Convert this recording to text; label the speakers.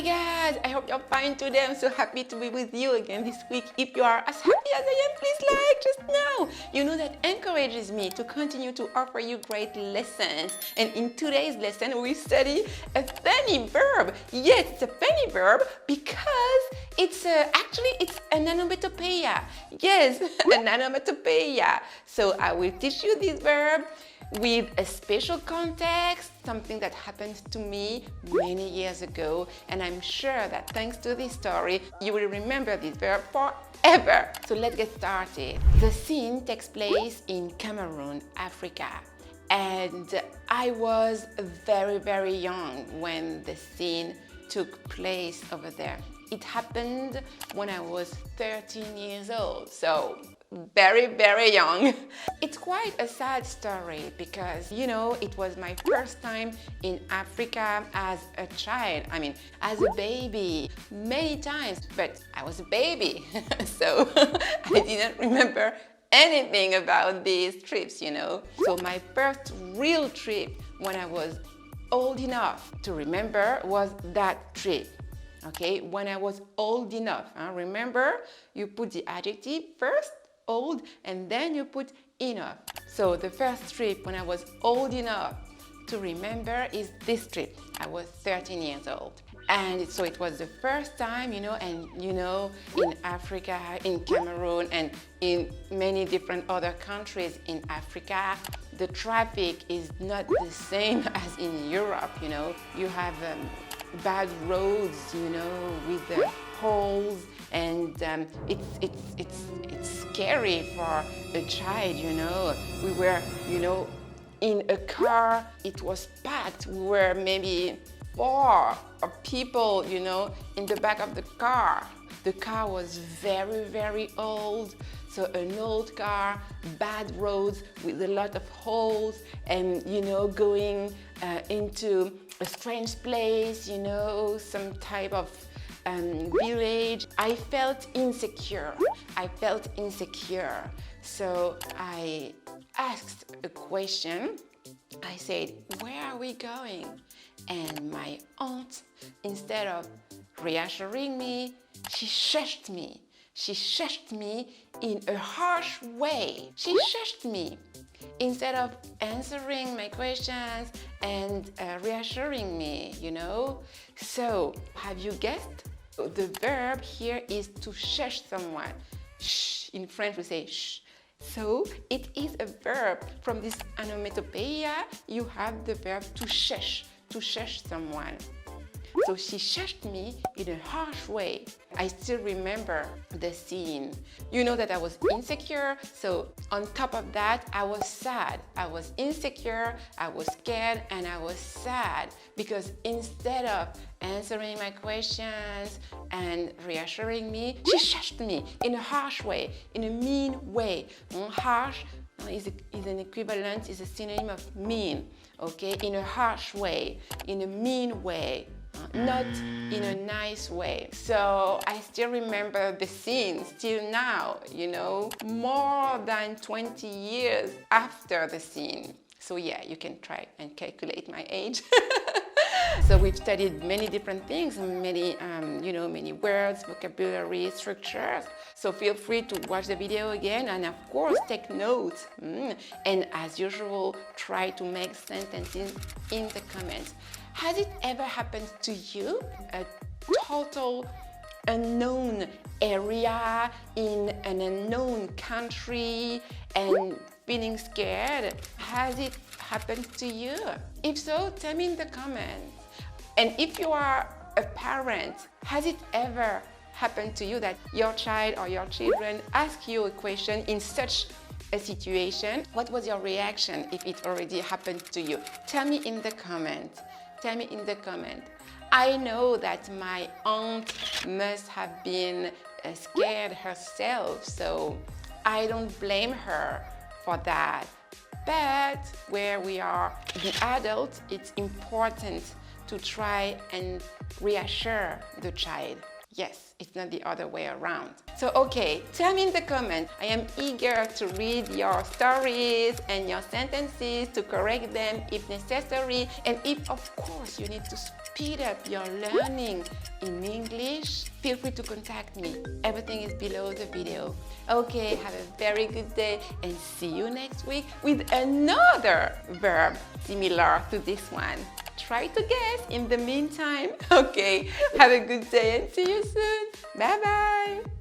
Speaker 1: Hi guys, I hope you're fine today. I'm so happy to be with you again this week. If you are as happy as I am, please like just now. You know that encourages me to continue to offer you great lessons. And in today's lesson, we study a funny verb. Yes, it's a funny verb because it's actually an onomatopoeia. Yes, an onomatopoeia. So I will teach you this verb with a special context, something that happened to me many years ago, and I'm sure that thanks to this story, you will remember this verb forever. So let's get started. The scene takes place in Cameroon, Africa, and I was very, very young when the scene took place over there. It happened when I was 13 years old, so very, very young. It's quite a sad story because, you know, it was my first time in Africa as a child. I mean, as a baby, many times, but I was a baby, so I didn't remember anything about these trips, you know. So my first real trip when I was old enough to remember was that trip. Okay, when I was old enough, remember, you put the adjective first, old, and then you put enough. So the first trip when I was old enough to remember is this trip. I was 13 years old. And so it was the first time, you know, and you know, in Africa, in Cameroon, and in many different other countries in Africa, the traffic is not the same as in Europe, you know. You have bad roads, you know, with the holes, and it's scary for a child, you know. We were, you know, in a car, it was packed. We were maybe 4 people, you know, in the back of the car. The car was very, very old, so an old car, bad roads with a lot of holes, and, you know, going into a strange place, you know, some type of village. I felt insecure. So I asked a question. I said, where are we going? And my aunt, instead of reassuring me, she shushed me. She shushed me in a harsh way. She shushed me. Instead of answering my questions and reassuring me, you know. So, have you guessed? The verb here is to shush someone. Shh. In French, we say shh. So, it is a verb. From this onomatopoeia, you have the verb to shush someone. So she shushed me in a harsh way. I still remember the scene. You know that I was insecure, so on top of that, I was sad. I was insecure, I was scared, and I was sad because instead of answering my questions and reassuring me, she shushed me in a harsh way, in a mean way. Harsh is an equivalent, is a synonym of mean, okay? In a harsh way, in a mean way. Not in a nice way. So I still remember the scene still now, you know, more than 20 years after the scene. So yeah, you can try and calculate my age. So we've studied many different things, many, you know, many words, vocabulary, structures. So feel free to watch the video again and of course take notes. And as usual, try to make sentences in the comments. Has it ever happened to you? A total unknown area in an unknown country and feeling scared? Has it happened to you? If so, tell me in the comments. And if you are a parent, has it ever happened to you that your child or your children ask you a question in such a situation? What was your reaction if it already happened to you? Tell me in the comments. Tell me in the comment. I know that my aunt must have been scared herself, so I don't blame her for that. But where we are the adult, it's important to try and reassure the child. Yes, it's not the other way around. So, okay, tell me in the comments. I am eager to read your stories and your sentences, to correct them if necessary. And if, of course, you need to speed up your learning in English, feel free to contact me. Everything is below the video. Okay, have a very good day and see you next week with another verb similar to this one. Try to guess in the meantime. Okay, have a good day and see you soon. Bye bye.